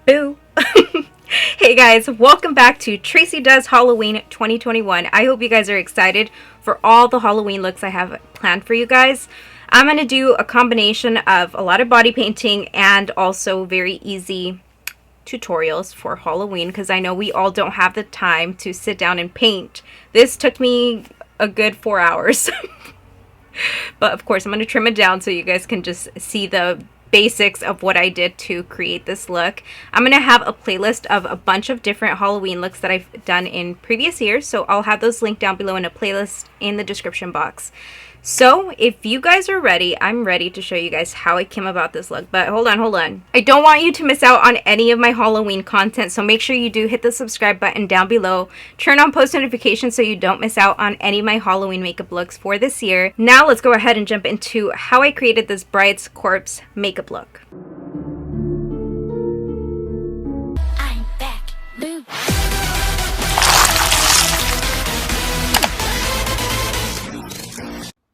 Boo! Hey guys, welcome back to Tracey Does Halloween 2021. I hope you guys are excited for all the Halloween looks I have planned for you guys. I'm going to do a combination of a lot of body painting and also very easy tutorials for Halloween because I know we all don't have the time to sit down and paint. This took me a good 4 hours. But of course, I'm going to trim it down so you guys can just see the basics of what I did to create this look. I'm going to have a playlist of a bunch of different Halloween looks that I've done in previous years, so I'll have those linked down below in a playlist in the description box. So if you guys are ready, I'm ready to show you guys how I came about this look. But hold on. I don't want you to miss out on any of my Halloween content, so make sure you do hit the subscribe button down below. Turn on post notifications so you don't miss out on any of my Halloween makeup looks for this year. Now let's go ahead and jump into how I created this bride's corpse makeup look. I'm back. Boo.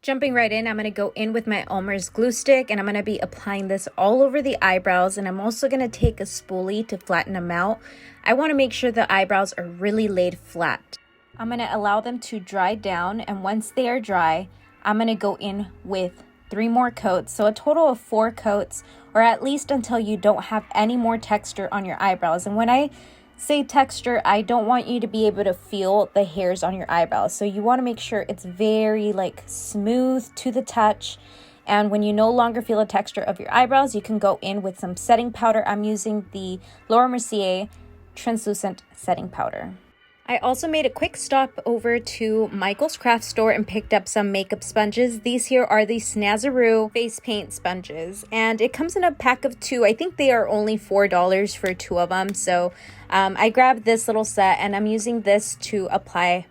Jumping right in, I'm going to go in with my Elmer's glue stick and I'm going to be applying this all over the eyebrows, and I'm also going to take a spoolie to flatten them out. I want to make sure the eyebrows are really laid flat. I'm going to allow them to dry down, and once they are dry, I'm going to go in with 3 more coats, so a total of 4 coats, or at least until you don't have any more texture on your eyebrows. And when I say texture, I don't want you to be able to feel the hairs on your eyebrows. So you want to make sure it's very smooth to the touch. And when you no longer feel the texture of your eyebrows, you can go in with some setting powder. I'm using the Laura Mercier translucent setting powder. I also made a quick stop over to Michael's craft store and picked up some makeup sponges. These here are the Snazaroo face paint sponges, and it comes in a pack of 2. I think they are only $4 for 2 of them. So I grabbed this little set and I'm using this to apply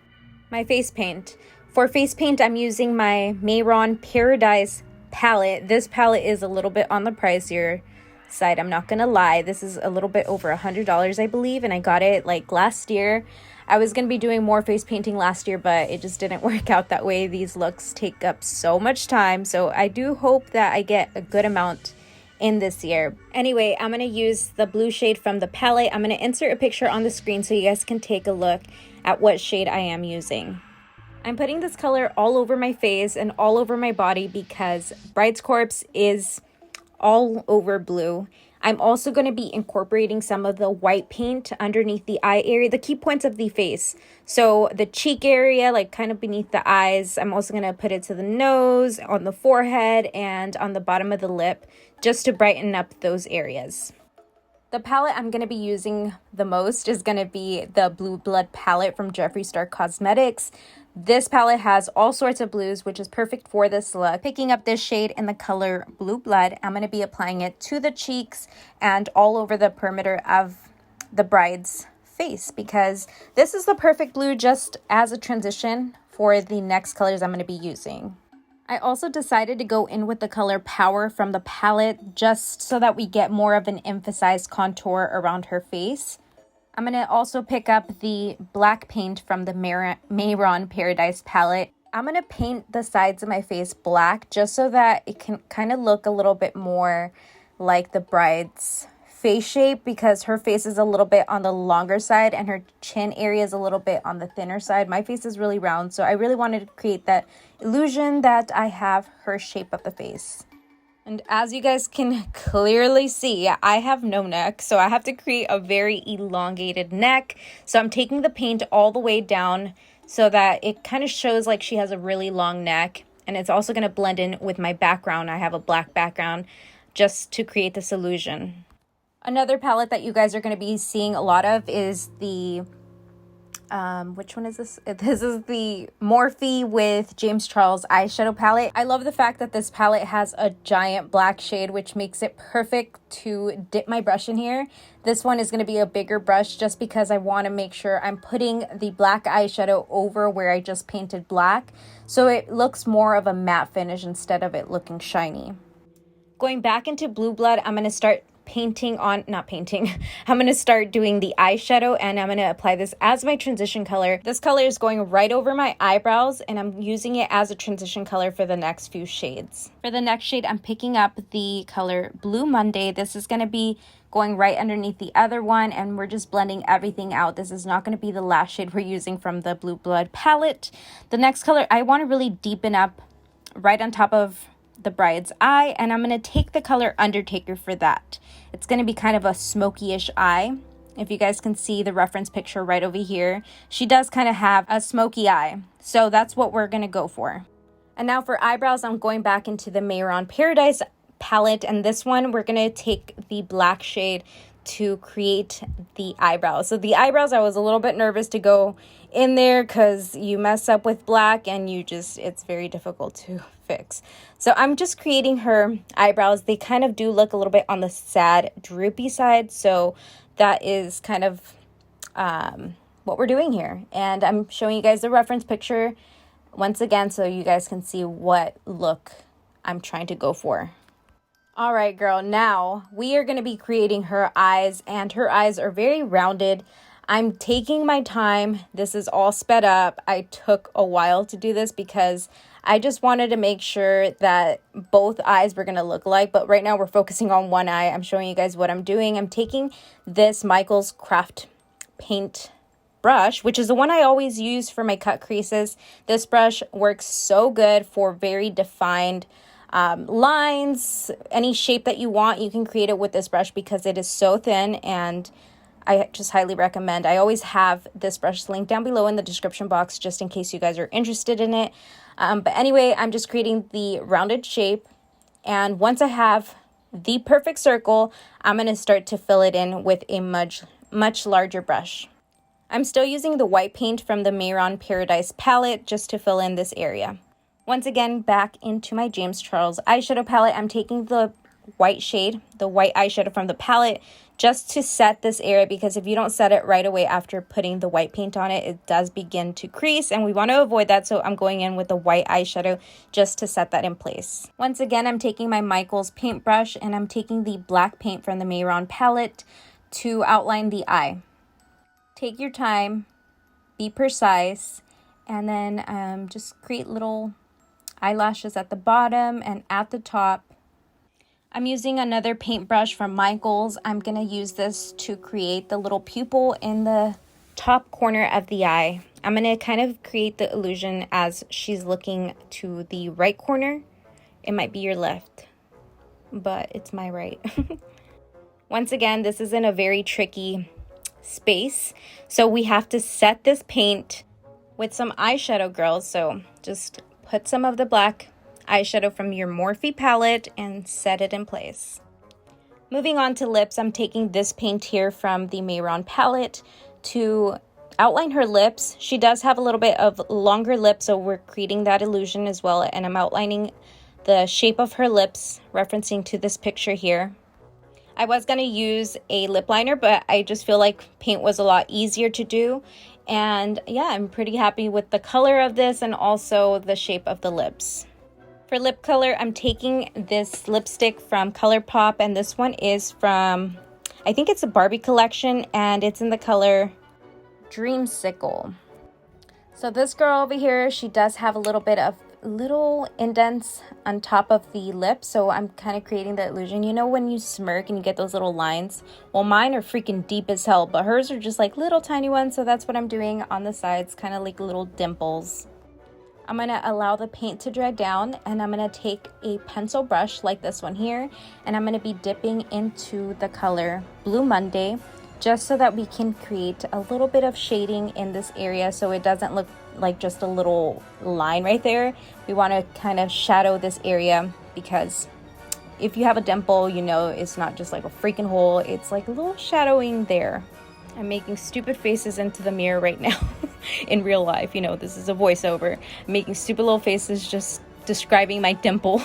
my face paint. For face paint, I'm using my Mayron Paradise palette. This palette is a little bit on the pricier side, I'm not gonna lie. This is a little bit over $100, I believe, and I got it last year. I was going to be doing more face painting last year, but it just didn't work out that way. These looks take up so much time, so I do hope that I get a good amount in this year. Anyway, I'm going to use the blue shade from the palette. I'm going to insert a picture on the screen so you guys can take a look at what shade I am using. I'm putting this color all over my face and all over my body because Bride's Corpse is all over blue. I'm also going to be incorporating some of the white paint underneath the eye area, the key points of the face. So the cheek area, kind of beneath the eyes, I'm also going to put it to the nose, on the forehead, and on the bottom of the lip, just to brighten up those areas. The palette I'm going to be using the most is going to be the Blue Blood palette from Jeffree Star Cosmetics. This palette has all sorts of blues, which is perfect for this look. Picking up this shade in the color Blue Blood, I'm going to be applying it to the cheeks and all over the perimeter of the bride's face, because this is the perfect blue just as a transition for the next colors I'm going to be using. I also decided to go in with the color Power from the palette just so that we get more of an emphasized contour around her face. I'm going to also pick up the black paint from the Mayron Paradise palette. I'm going to paint the sides of my face black just so that it can kind of look a little bit more like the bride's face shape, because her face is a little bit on the longer side and her chin area is a little bit on the thinner side. My face is really round, so I really wanted to create that illusion that I have her shape of the face. And as you guys can clearly see, I have no neck, so I have to create a very elongated neck. So I'm taking the paint all the way down so that it kind of shows like she has a really long neck. And it's also going to blend in with my background. I have a black background just to create this illusion. Another palette that you guys are going to be seeing a lot of is the which one is this? This is the Morphe with James Charles eyeshadow palette. I love the fact that this palette has a giant black shade, which makes it perfect to dip my brush in here. This one is going to be a bigger brush just because I want to make sure I'm putting the black eyeshadow over where I just painted black, so it looks more of a matte finish instead of it looking shiny. Going back into Blue Blood, I'm going to start I'm going to start doing the eyeshadow, and I'm going to apply this as my transition color. This color is going right over my eyebrows, and I'm using it as a transition color for the next few shades. For the next shade, I'm picking up the color Blue Monday. This is going to be going right underneath the other one, and we're just blending everything out. This is not going to be the last shade we're using from the Blue Blood palette. The next color, I want to really deepen up right on top of the bride's eye, and I'm going to take the color Undertaker for that. It's going to be kind of a smoky-ish eye. If you guys can see the reference picture right over here, she does kind of have a smoky eye, so that's what we're going to go for. And now for eyebrows, I'm going back into the Mayron Paradise palette, and this one we're going to take the black shade to create the eyebrows. So the eyebrows, I was a little bit nervous to go in there because you mess up with black and it's very difficult to fix. So I'm just creating her eyebrows. They kind of do look a little bit on the sad, droopy side, so that is kind of what we're doing here. And I'm showing you guys the reference picture once again so you guys can see what look I'm trying to go for. All right, girl, now we are going to be creating her eyes, and her eyes are very rounded. I'm taking my time. This is all sped up. I took a while to do this because I just wanted to make sure that both eyes were going to look alike, but right now we're focusing on one eye. I'm showing you guys what I'm doing. I'm taking this Michael's Craft paint brush, which is the one I always use for my cut creases. This brush works so good for very defined lines. Any shape that you want, you can create it with this brush because it is so thin, and I just highly recommend. I always have this brush linked down below in the description box just in case you guys are interested in it. But anyway, I'm just creating the rounded shape, and once I have the perfect circle, I'm going to start to fill it in with a much larger brush. I'm still using the white paint from the Mayron Paradise palette just to fill in this area. Once again, back into my James Charles eyeshadow palette, I'm taking the white shade, the white eyeshadow from the palette, just to set this area, because if you don't set it right away after putting the white paint on it, it does begin to crease, and we want to avoid that, so I'm going in with the white eyeshadow just to set that in place. Once again, I'm taking my Michael's paintbrush, and I'm taking the black paint from the Mayron palette to outline the eye. Take your time, be precise, and then just create little eyelashes at the bottom and at the top. I'm using another paintbrush from Michael's. I'm going to use this to create the little pupil in the top corner of the eye. I'm going to kind of create the illusion as she's looking to the right corner. It might be your left, but it's my right. Once again, this is in a very tricky space, so we have to set this paint with some eyeshadow, girls. So just put some of the black eyeshadow from your Morphe palette and set it in place. Moving on to lips, I'm taking this paint here from the Mayron palette to outline her lips. She does have a little bit of longer lips, so we're creating that illusion as well, and I'm outlining the shape of her lips, referencing to this picture here. I was going to use a lip liner, but I just feel like paint was a lot easier to do. And yeah, I'm pretty happy with the color of this and also the shape of the lips. For lip color, I'm taking this lipstick from ColourPop, and this one is from, I think it's a Barbie collection, and it's in the color Dreamsicle. So this girl over here, she does have a little bit of little indents on top of the lip, so I'm kind of creating the illusion. You know when you smirk and you get those little lines? Well, mine are freaking deep as hell, but hers are just like little tiny ones, so that's what I'm doing on the sides, kind of like little dimples. I'm going to allow the paint to dry down, and I'm going to take a pencil brush like this one here, and I'm going to be dipping into the color Blue Monday, just so that we can create a little bit of shading in this area so it doesn't look like just a little line right there. We want to kind of shadow this area, because if you have a dimple, you know it's not just like a freaking hole, it's like a little shadowing there. I'm making stupid faces into the mirror right now. In real life, you know, this is a voiceover. I'm making stupid little faces just describing my dimple.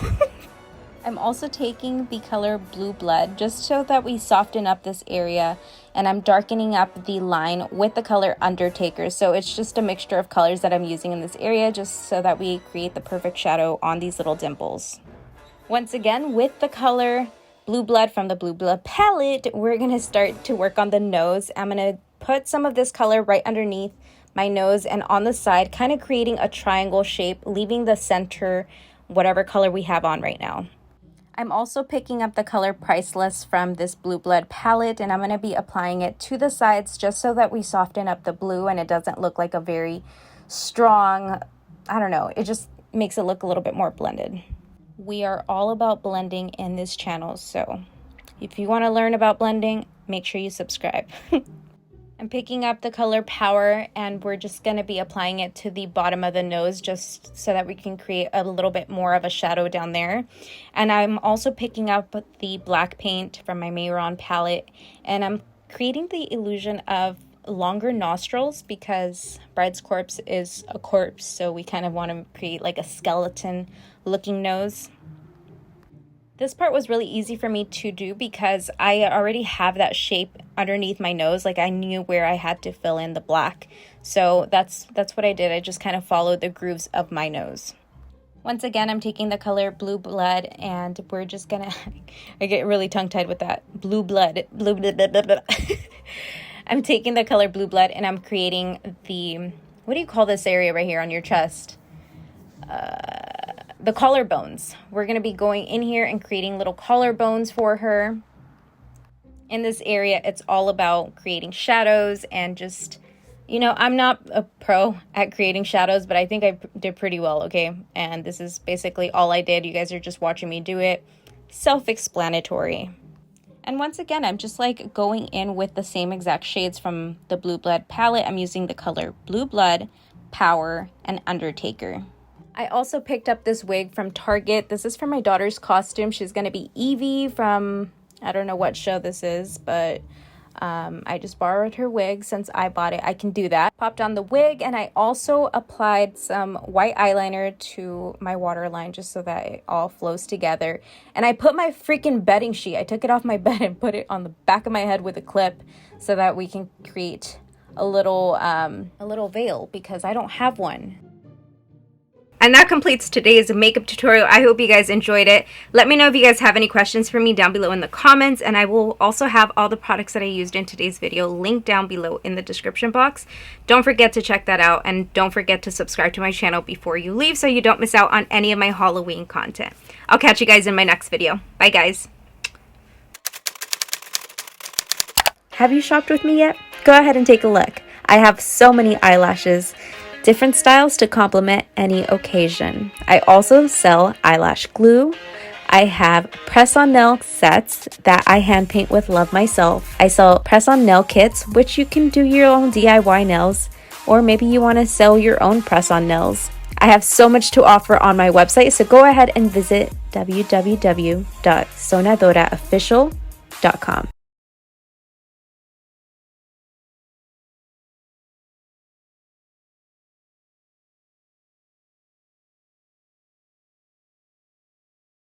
I'm also taking the color Blue Blood just so that we soften up this area, and I'm darkening up the line with the color Undertaker. So it's just a mixture of colors that I'm using in this area just so that we create the perfect shadow on these little dimples. Once again, with the color Blue Blood from the Blue Blood palette, we're going to start to work on the nose. I'm going to put some of this color right underneath my nose and on the side, kind of creating a triangle shape, leaving the center whatever color we have on right now. I'm also picking up the color Priceless from this Blue Blood palette, and I'm going to be applying it to the sides just so that we soften up the blue and it doesn't look like a very strong, I don't know, it just makes it look a little bit more blended. We are all about blending in this channel, so if you want to learn about blending, make sure you subscribe. I'm picking up the color Power, and we're just going to be applying it to the bottom of the nose just so that we can create a little bit more of a shadow down there. And I'm also picking up the black paint from my Mayron palette, and I'm creating the illusion of longer nostrils because Bride's Corpse is a corpse, so we kind of want to create like a skeleton looking nose. This part was really easy for me to do because I already have that shape underneath my nose. Like I knew where I had to fill in the black. So that's what I did. I just kind of followed the grooves of my nose. Once again, I'm taking the color Blue Blood, and we're just gonna, I get really tongue-tied with that. Blue Blood. I'm taking the color Blue Blood and I'm creating the, what do you call this area right here on your chest? The collarbones. We're going to be going in here and creating little collarbones for her. In this area, it's all about creating shadows and just, you know, I'm not a pro at creating shadows, but I think I did pretty well, okay? And this is basically all I did. You guys are just watching me do it. Self-explanatory. And once again, I'm just like going in with the same exact shades from the Blue Blood palette. I'm using the color Blue Blood, Power, and Undertaker. I also picked up this wig from Target. This is for my daughter's costume. She's going to be Evie from, I don't know what show this is, but I just borrowed her wig since I bought it. I can do that. Popped on the wig, and I also applied some white eyeliner to my waterline just so that it all flows together. And I put my freaking bedding sheet, I took it off my bed and put it on the back of my head with a clip so that we can create a little veil because I don't have one. And that completes today's makeup tutorial. I hope you guys enjoyed it. Let me know if you guys have any questions for me down below in the comments, and I will also have all the products that I used in today's video linked down below in the description box. Don't forget to check that out, and don't forget to subscribe to my channel before you leave so you don't miss out on any of my Halloween content. I'll catch you guys in my next video. Bye guys. Have you shopped with me yet? Go ahead and take a look. I have so many eyelashes. Different styles to complement any occasion. I also sell eyelash glue. I have press-on nail sets that I hand paint with love myself. I sell press-on nail kits, which you can do your own DIY nails, or maybe you want to sell your own press-on nails. I have so much to offer on my website, so go ahead and visit www.soñadoraofficial.com.